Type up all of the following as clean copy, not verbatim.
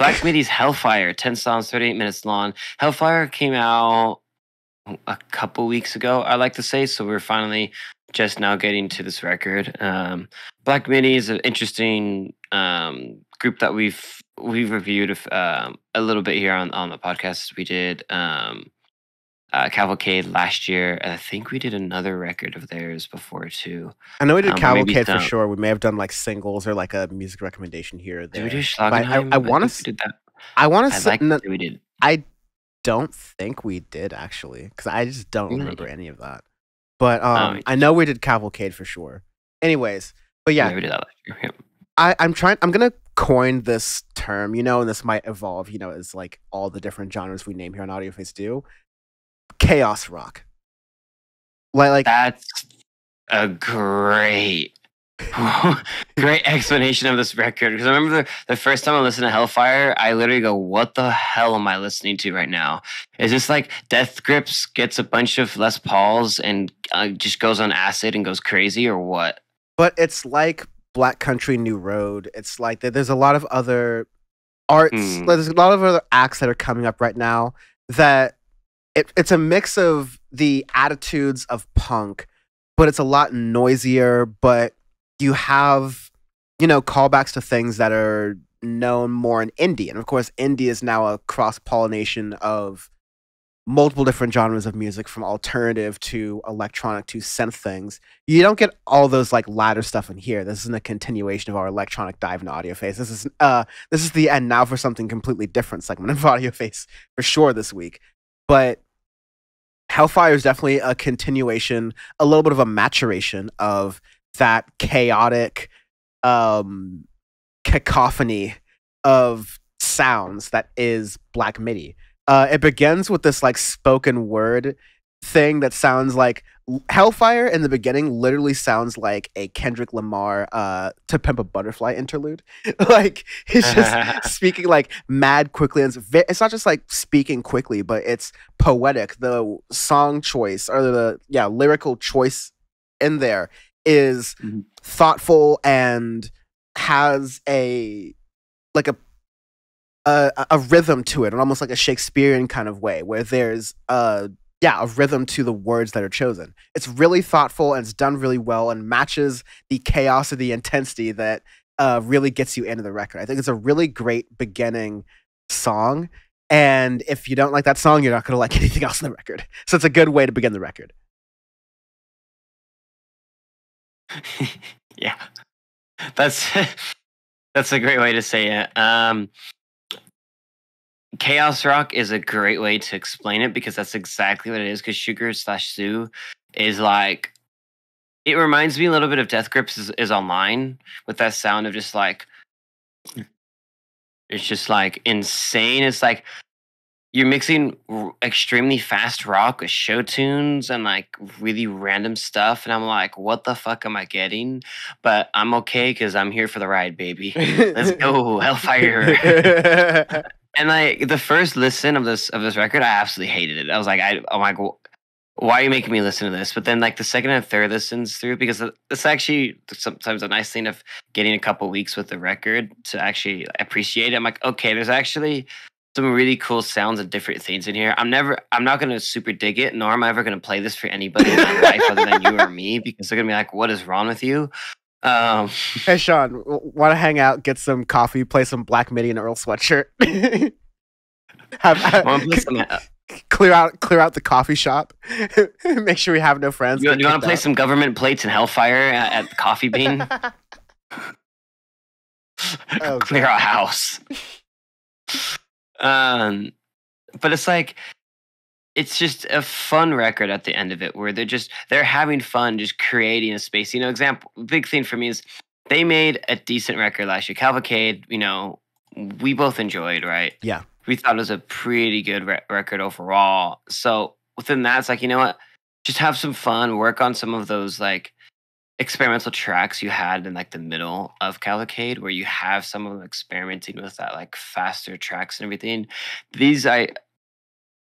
Black Midi's Hellfire, 10 songs, 38 minutes long. Hellfire came out a couple weeks ago, I like to say, so we're finally just now getting to this record. Black Midi is an interesting group that we've reviewed a little bit here on the podcast. We did Cavalcade last year, and I think we did another record of theirs before too. I know we did Cavalcade for sure. We may have done like singles or like a music recommendation here or there. Did we do Schlagenheim? I want to did that. I want to say we did. I don't think we did actually, because I just don't remember any of that. But I know we did Cavalcade for sure. Anyways, but yeah, we did that last year. Yeah. I'm gonna coin this term, and this might evolve, as like all the different genres we name here on Audioface do. Chaos rock. Like that's a great explanation of this record, because I remember the first time I listened to Hellfire, I literally go, what the hell am I listening to right now? Is this like Death Grips gets a bunch of Les Pauls and just goes on acid and goes crazy, or what? But it's like Black Country New Road. It's like there's a lot of other arts, there's a lot of other acts that are coming up right now that it's a mix of the attitudes of punk, but it's a lot noisier, but you have, callbacks to things that are known more in indie. And of course, indie is now a cross-pollination of multiple different genres of music, from alternative to electronic to synth things. You don't get all those like ladder stuff in here. This isn't a continuation of our electronic dive into Audioface. This is the end now for something completely different segment of Audioface for sure this week. But Hellfire is definitely a continuation, a little bit of a maturation of that chaotic cacophony of sounds that is Black Midi. It begins with this like spoken word thing that sounds like Hellfire in the beginning literally sounds like a Kendrick Lamar To Pimp a Butterfly interlude. Like he's just speaking like mad quickly, and it's not just like speaking quickly, but it's poetic. The song choice or the lyrical choice in there is thoughtful and has a rhythm to it, and almost like a Shakespearean kind of way, where there's a rhythm to the words that are chosen. It's really thoughtful, and it's done really well, and matches the chaos of the intensity that really gets you into the record. I think it's a really great beginning song, and if you don't like that song, you're not going to like anything else in the record. So it's a good way to begin the record. Yeah, that's a great way to say it. Chaos rock is a great way to explain it, because that's exactly what it is. Because Sugar/Sue is like, it reminds me a little bit of Death Grips is online, with that sound of just like, it's just like insane. It's like you're mixing extremely fast rock with show tunes and like really random stuff, and I'm like, what the fuck am I getting? But I'm okay, because I'm here for the ride, baby. Let's go, Hellfire. And like the first listen of this record, I absolutely hated it. I was like, I'm like, why are you making me listen to this? But then like the second and third listens through, because it's actually sometimes a nice thing of getting a couple weeks with the record to actually appreciate it. I'm like, okay, there's actually some really cool sounds and different things in here. I'm not going to super dig it, nor am I ever going to play this for anybody in my life other than you or me, because they're going to be like, what is wrong with you? Hey Sean, want to hang out, get some coffee, play some Black Midi and Earl Sweatshirt? Clear out the coffee shop. Make sure we have no friends. You want to play some Government Plates and Hellfire at the Coffee Bean? Clear out house. But it's like, it's just a fun record at the end of it, where they're having fun just creating a space. Big thing for me is they made a decent record last year. Cavalcade, we both enjoyed, right? Yeah. We thought it was a pretty good record overall. So within that, it's like, you know what? Just have some fun, work on some of those like experimental tracks you had in like the middle of Cavalcade, where you have some of them experimenting with that like faster tracks and everything. These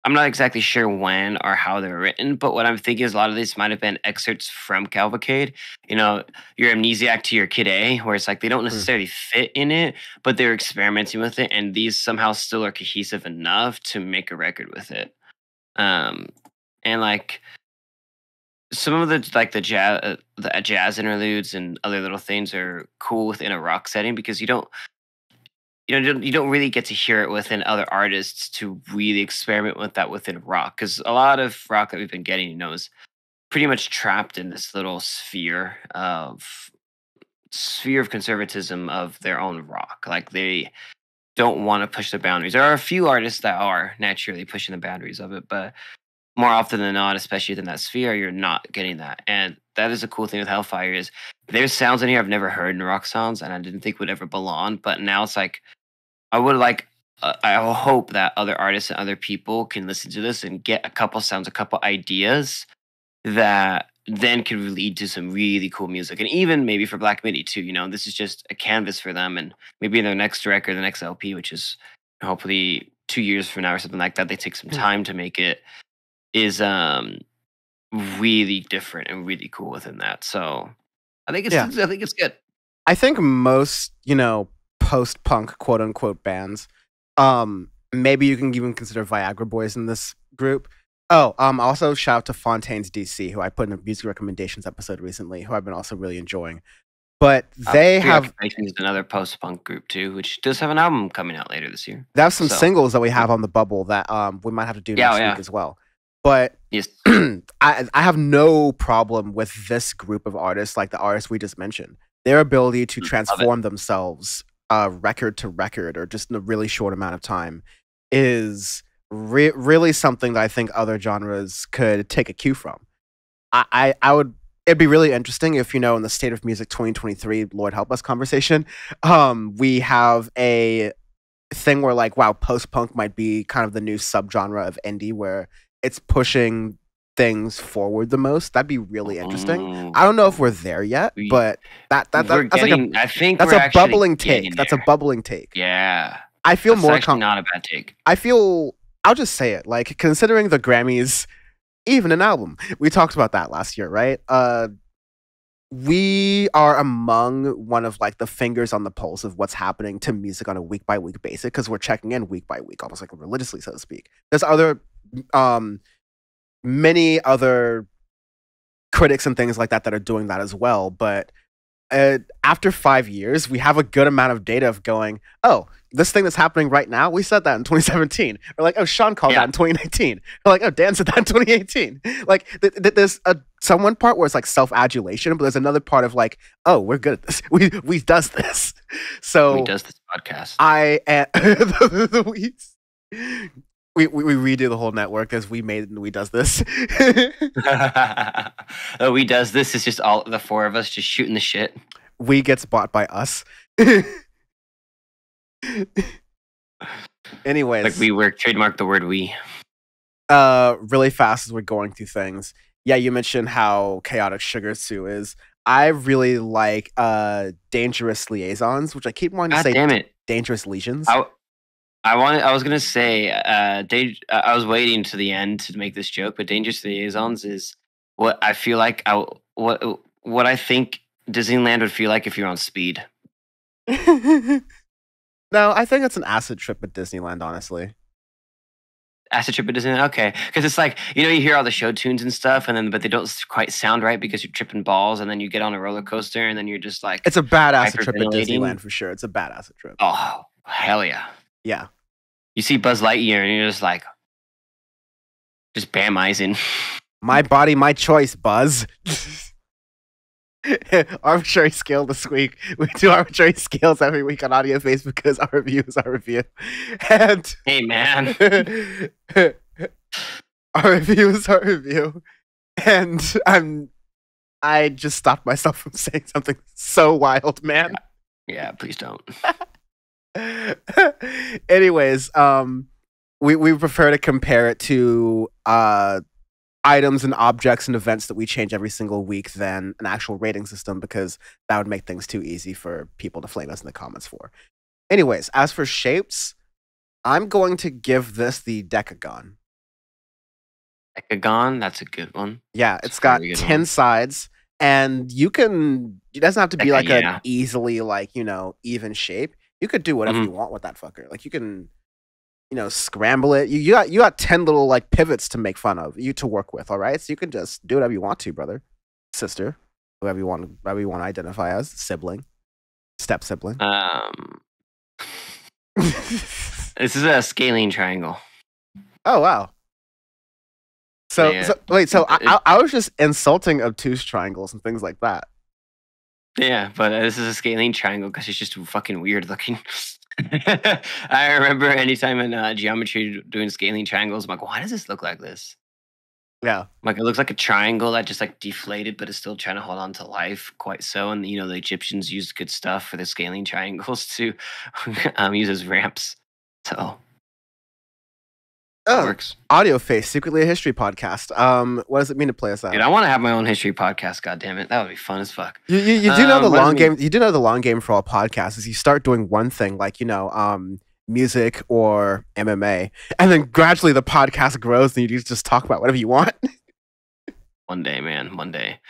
I'm not exactly sure when or how they were written, but what I'm thinking is a lot of these might have been excerpts from Cavalcade. You know, your Amnesiac to your Kid A, where it's like they don't Mm. necessarily fit in it, but they're experimenting with it, and these somehow still are cohesive enough to make a record with it. Um, and like some of the the jazz interludes and other little things are cool within a rock setting because you don't really get to hear it within other artists to really experiment with that within rock because a lot of rock that we've been getting, is pretty much trapped in this little sphere of conservatism of their own rock. Like they don't want to push the boundaries. There are a few artists that are naturally pushing the boundaries of it, but more often than not, especially within that sphere, you're not getting that. And that is a cool thing with Hellfire is there's sounds in here I've never heard in rock sounds and I didn't think would ever belong. But now it's like I would like I hope that other artists and other people can listen to this and get a couple sounds, a couple ideas that then could lead to some really cool music. And even maybe for Black Midi too, this is just a canvas for them and maybe their next record, the next LP, which is hopefully 2 years from now or something like that, they take some time to make it is really different and really cool within that. So I think it's good. I think most, post-punk quote unquote bands, maybe you can even consider Viagra Boys in this group. Oh, also shout out to Fontaine's DC, who I put in a music recommendations episode recently, who I've been also really enjoying. But they have another post-punk group too, which does have an album coming out later this year. They have some singles that we have on the bubble that we might have to do next week as well. But yes. I have no problem with this group of artists, like the artists we just mentioned. Their ability to transform themselves record to record or just in a really short amount of time is really something that I think other genres could take a cue from. It'd be really interesting if, in the State of Music 2023, Lord help us conversation, we have a thing where like, wow, post-punk might be kind of the new subgenre of indie where it's pushing things forward the most. That'd be really interesting. I don't know if we're there yet, but that's a bubbling take. That's a bubbling take. Yeah. I feel more not a bad take. I'll just say it. Like, considering the Grammys, even an album. We talked about that last year, right? We are among one of like the fingers on the pulse of what's happening to music on a week by week basis because we're checking in week by week, almost like religiously, so to speak. There's many other critics and things like that that are doing that as well. But after 5 years, we have a good amount of data of going, oh, this thing that's happening right now, we said that in 2017. Or like, oh, Sean called that in 2019. Or like, oh, Dan said that in 2018. Like, there's one part where it's like self-adulation, but there's another part of like, oh, we're good at this. We does this. So we does this podcast. We redo the whole network as we made it and we does this. We does this is just all the four of us just shooting the shit. We gets bought by us. Anyways, like we trademarked the word we. Really fast as we're going through things. Yeah, you mentioned how chaotic Sugar Sue is. I really like Dangerous Liaisons, which I keep wanting to say. Damn it. Dangerous Legions. I was gonna say, I was waiting to the end to make this joke, but Dangerous Liaisons is what I feel like. What I think Disneyland would feel like if you're on speed. No, I think it's an acid trip at Disneyland, honestly. Acid trip at Disneyland, okay, because it's like you hear all the show tunes and stuff, but they don't quite sound right because you're tripping balls, and then you get on a roller coaster, and then you're just like, it's a bad acid trip at Disneyland for sure. It's a bad acid trip. Oh hell yeah. Yeah. You see Buzz Lightyear and you're just like, just bamizing. My body, my choice, Buzz. Arbitrary scale this week. We do arbitrary scales every week on Audioface because our review is our review. And hey, man. Our review is our review. And I just stopped myself from saying something so wild, man. Yeah, please don't. Anyways, we prefer to compare it to items and objects and events that we change every single week than an actual rating system because that would make things too easy for people to flame us in the comments for. Anyways, as for shapes, I'm going to give this the Decagon. Decagon, that's a good one. Yeah, It's it's a got very good 10 one. sides, and it doesn't have to be like an Yeah. easily even shape. You could do whatever Mhm. you want with that fucker. Like you can, scramble it. You got 10 little like pivots to make fun of, to work with, all right? So you can just do whatever you want to, brother, sister, whoever you want to identify as, sibling, step sibling. This is a scalene triangle. Oh wow. So, Yeah. wait, so I was just insulting obtuse triangles and things like that. Yeah, but this is a scalene triangle because it's just fucking weird looking. I remember anytime in geometry doing scalene triangles, I'm like, why does this look like this? Yeah. Like it looks like a triangle that just like deflated, but is still trying to hold on to life quite so. And the Egyptians used good stuff for the scalene triangles to use as ramps. So that works. Audioface, secretly a history podcast. What does it mean to play us out? Dude, I want to have my own history podcast. God damn it, that would be fun as fuck. You do know the long game. You do know the long game for all podcasts is you start doing one thing, like music or MMA, and then gradually the podcast grows, and you just talk about whatever you want. One day, man. One day.